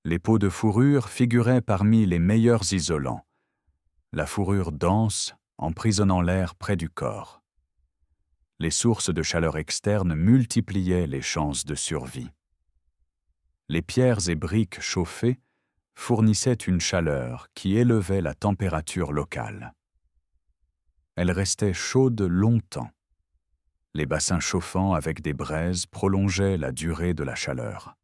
Les peaux de fourrure figuraient parmi les meilleurs isolants. La fourrure dense emprisonnant l'air près du corps. Les sources de chaleur externe multipliaient les chances de survie. Les pierres et briques chauffées fournissaient une chaleur qui élevait la température locale. Elles restaient chaudes longtemps. Les bassins chauffants avec des braises prolongeaient la durée de la chaleur.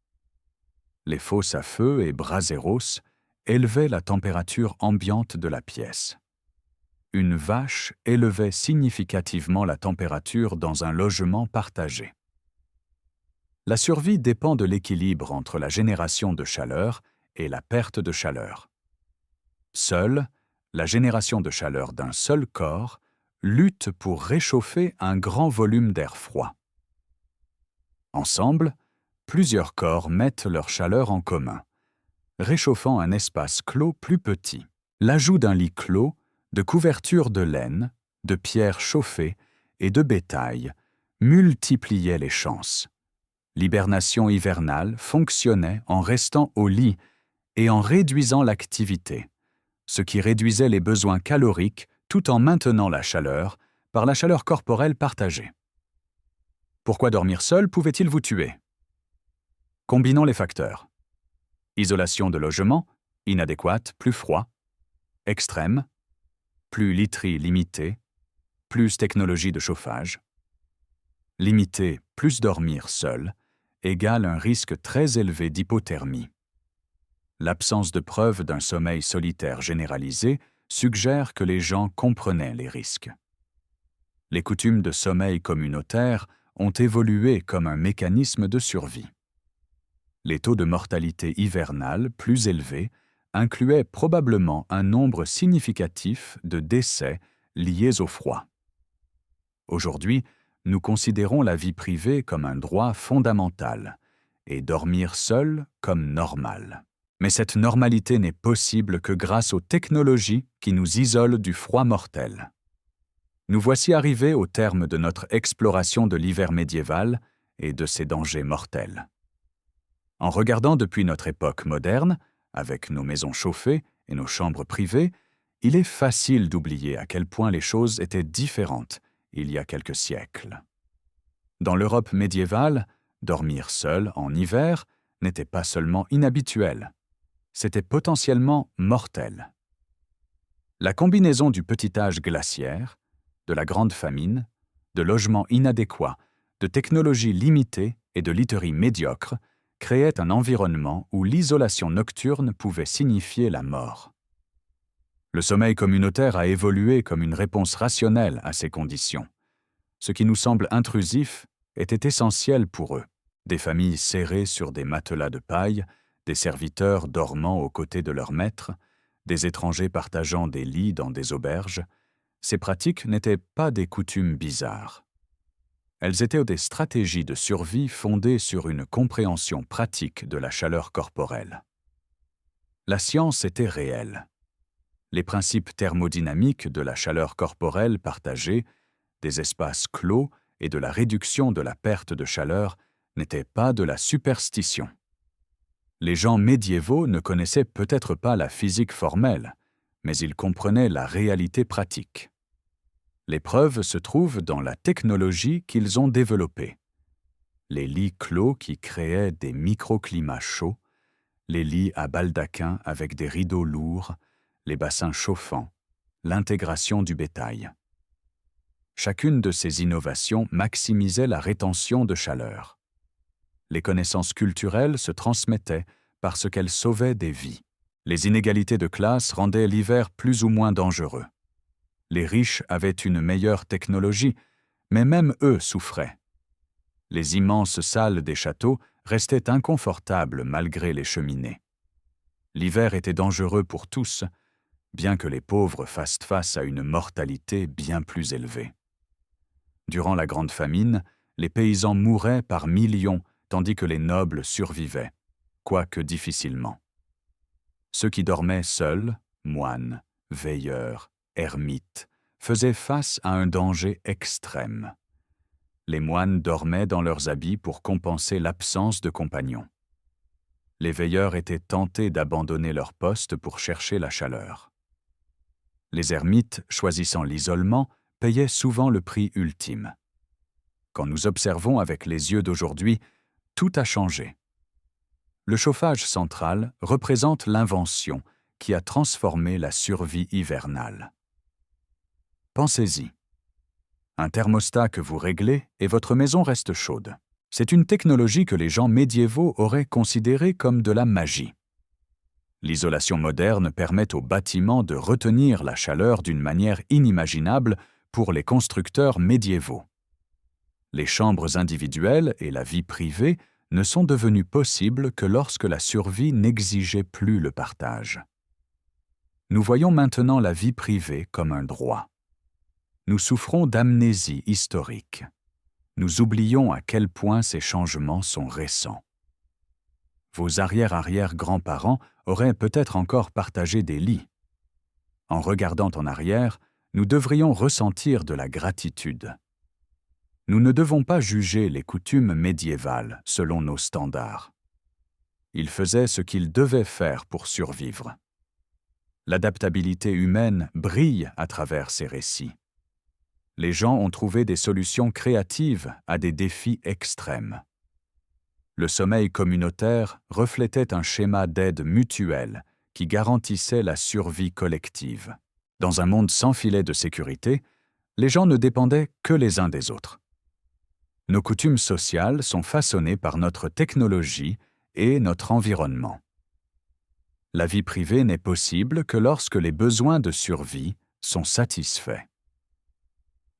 Les fosses à feu et braseros élevaient la température ambiante de la pièce. Une vache élevait significativement la température dans un logement partagé. La survie dépend de l'équilibre entre la génération de chaleur et la perte de chaleur. Seule, la génération de chaleur d'un seul corps lutte pour réchauffer un grand volume d'air froid. Ensemble, plusieurs corps mettent leur chaleur en commun, réchauffant un espace clos plus petit. L'ajout d'un lit clos, de couvertures de laine, de pierres chauffées et de bétail multipliait les chances. L'hibernation hivernale fonctionnait en restant au lit et en réduisant l'activité, ce qui réduisait les besoins caloriques tout en maintenant la chaleur par la chaleur corporelle partagée. Pourquoi dormir seul pouvait-il vous tuer? Combinons les facteurs. Isolation de logement, inadéquate, plus froid. Extrême, plus literie limitée, plus technologie de chauffage. Limité plus dormir seul égale un risque très élevé d'hypothermie. L'absence de preuve d'un sommeil solitaire généralisé suggère que les gens comprenaient les risques. Les coutumes de sommeil communautaire ont évolué comme un mécanisme de survie. Les taux de mortalité hivernale plus élevés incluait probablement un nombre significatif de décès liés au froid. Aujourd'hui, nous considérons la vie privée comme un droit fondamental et dormir seul comme normal. Mais cette normalité n'est possible que grâce aux technologies qui nous isolent du froid mortel. Nous voici arrivés au terme de notre exploration de l'hiver médiéval et de ses dangers mortels. En regardant depuis notre époque moderne, avec nos maisons chauffées et nos chambres privées, il est facile d'oublier à quel point les choses étaient différentes il y a quelques siècles. Dans l'Europe médiévale, dormir seul en hiver n'était pas seulement inhabituel, c'était potentiellement mortel. La combinaison du petit âge glaciaire, de la grande famine, de logements inadéquats, de technologies limitées et de literie médiocre créait un environnement où l'isolation nocturne pouvait signifier la mort. Le sommeil communautaire a évolué comme une réponse rationnelle à ces conditions. Ce qui nous semble intrusif était essentiel pour eux. Des familles serrées sur des matelas de paille, des serviteurs dormant aux côtés de leurs maîtres, des étrangers partageant des lits dans des auberges, ces pratiques n'étaient pas des coutumes bizarres. Elles étaient des stratégies de survie fondées sur une compréhension pratique de la chaleur corporelle. La science était réelle. Les principes thermodynamiques de la chaleur corporelle partagée, des espaces clos et de la réduction de la perte de chaleur n'étaient pas de la superstition. Les gens médiévaux ne connaissaient peut-être pas la physique formelle, mais ils comprenaient la réalité pratique. Les preuves se trouvent dans la technologie qu'ils ont développée. Les lits clos qui créaient des microclimats chauds, les lits à baldaquin avec des rideaux lourds, les bassins chauffants, l'intégration du bétail. Chacune de ces innovations maximisait la rétention de chaleur. Les connaissances culturelles se transmettaient parce qu'elles sauvaient des vies. Les inégalités de classe rendaient l'hiver plus ou moins dangereux. Les riches avaient une meilleure technologie, mais même eux souffraient. Les immenses salles des châteaux restaient inconfortables malgré les cheminées. L'hiver était dangereux pour tous, bien que les pauvres fassent face à une mortalité bien plus élevée. Durant la Grande Famine, les paysans mouraient par millions, tandis que les nobles survivaient, quoique difficilement. Ceux qui dormaient seuls, moines, veilleurs, ermites, faisaient face à un danger extrême. Les moines dormaient dans leurs habits pour compenser l'absence de compagnons. Les veilleurs étaient tentés d'abandonner leur poste pour chercher la chaleur. Les ermites, choisissant l'isolement, payaient souvent le prix ultime. Quand nous observons avec les yeux d'aujourd'hui, tout a changé. Le chauffage central représente l'invention qui a transformé la survie hivernale. Pensez-y. Un thermostat que vous réglez et votre maison reste chaude. C'est une technologie que les gens médiévaux auraient considérée comme de la magie. L'isolation moderne permet aux bâtiments de retenir la chaleur d'une manière inimaginable pour les constructeurs médiévaux. Les chambres individuelles et la vie privée ne sont devenues possibles que lorsque la survie n'exigeait plus le partage. Nous voyons maintenant la vie privée comme un droit. Nous souffrons d'amnésie historique. Nous oublions à quel point ces changements sont récents. Vos arrière-arrière-grands-parents auraient peut-être encore partagé des lits. En regardant en arrière, nous devrions ressentir de la gratitude. Nous ne devons pas juger les coutumes médiévales selon nos standards. Ils faisaient ce qu'ils devaient faire pour survivre. L'adaptabilité humaine brille à travers ces récits. Les gens ont trouvé des solutions créatives à des défis extrêmes. Le sommeil communautaire reflétait un schéma d'aide mutuelle qui garantissait la survie collective. Dans un monde sans filet de sécurité, les gens ne dépendaient que les uns des autres. Nos coutumes sociales sont façonnées par notre technologie et notre environnement. La vie privée n'est possible que lorsque les besoins de survie sont satisfaits.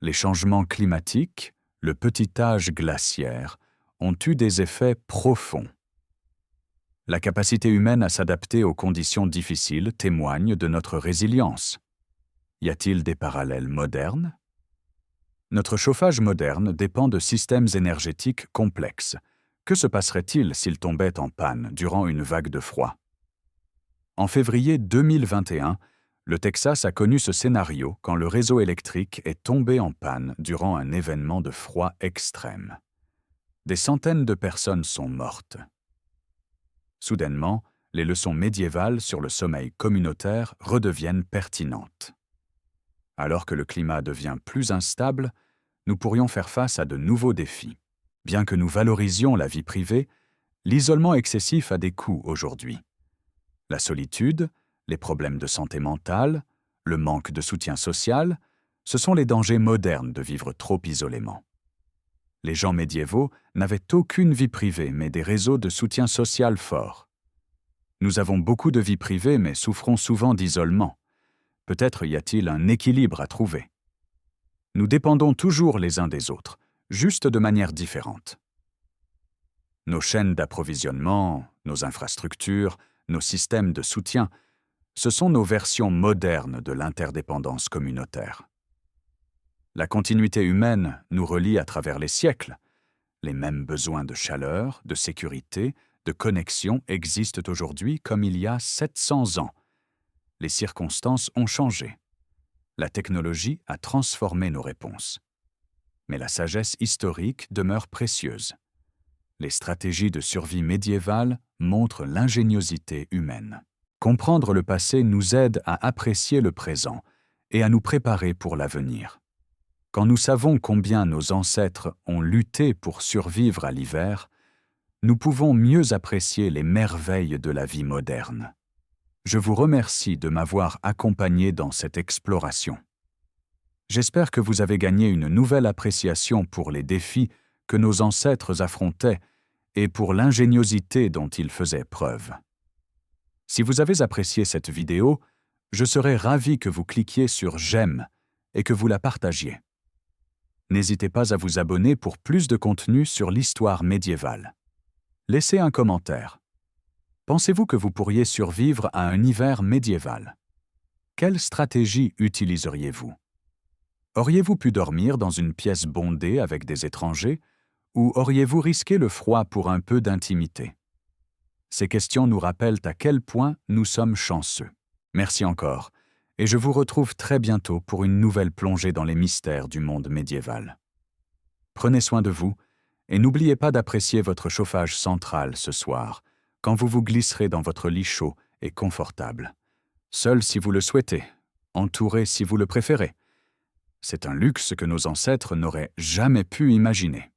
Les changements climatiques, le petit âge glaciaire, ont eu des effets profonds. La capacité humaine à s'adapter aux conditions difficiles témoigne de notre résilience. Y a-t-il des parallèles modernes? Notre chauffage moderne dépend de systèmes énergétiques complexes. Que se passerait-il s'il tombait en panne durant une vague de froid? En février 2021, le Texas a connu ce scénario quand le réseau électrique est tombé en panne durant un événement de froid extrême. Des centaines de personnes sont mortes. Soudainement, les leçons médiévales sur le sommeil communautaire redeviennent pertinentes. Alors que le climat devient plus instable, nous pourrions faire face à de nouveaux défis. Bien que nous valorisions la vie privée, l'isolement excessif a des coûts aujourd'hui. La solitude, les problèmes de santé mentale, le manque de soutien social, ce sont les dangers modernes de vivre trop isolément. Les gens médiévaux n'avaient aucune vie privée, mais des réseaux de soutien social forts. Nous avons beaucoup de vie privée, mais souffrons souvent d'isolement. Peut-être y a-t-il un équilibre à trouver. Nous dépendons toujours les uns des autres, juste de manière différente. Nos chaînes d'approvisionnement, nos infrastructures, nos systèmes de soutien, ce sont nos versions modernes de l'interdépendance communautaire. La continuité humaine nous relie à travers les siècles. Les mêmes besoins de chaleur, de sécurité, de connexion existent aujourd'hui comme il y a 700 ans. Les circonstances ont changé. La technologie a transformé nos réponses. Mais la sagesse historique demeure précieuse. Les stratégies de survie médiévales montrent l'ingéniosité humaine. Comprendre le passé nous aide à apprécier le présent et à nous préparer pour l'avenir. Quand nous savons combien nos ancêtres ont lutté pour survivre à l'hiver, nous pouvons mieux apprécier les merveilles de la vie moderne. Je vous remercie de m'avoir accompagné dans cette exploration. J'espère que vous avez gagné une nouvelle appréciation pour les défis que nos ancêtres affrontaient et pour l'ingéniosité dont ils faisaient preuve. Si vous avez apprécié cette vidéo, je serais ravi que vous cliquiez sur « J'aime » et que vous la partagiez. N'hésitez pas à vous abonner pour plus de contenu sur l'histoire médiévale. Laissez un commentaire. Pensez-vous que vous pourriez survivre à un hiver médiéval? Quelle stratégie utiliseriez-vous? Auriez-vous pu dormir dans une pièce bondée avec des étrangers ou auriez-vous risqué le froid pour un peu d'intimité? Ces questions nous rappellent à quel point nous sommes chanceux. Merci encore, et je vous retrouve très bientôt pour une nouvelle plongée dans les mystères du monde médiéval. Prenez soin de vous, et n'oubliez pas d'apprécier votre chauffage central ce soir, quand vous vous glisserez dans votre lit chaud et confortable. Seul si vous le souhaitez, entouré si vous le préférez. C'est un luxe que nos ancêtres n'auraient jamais pu imaginer.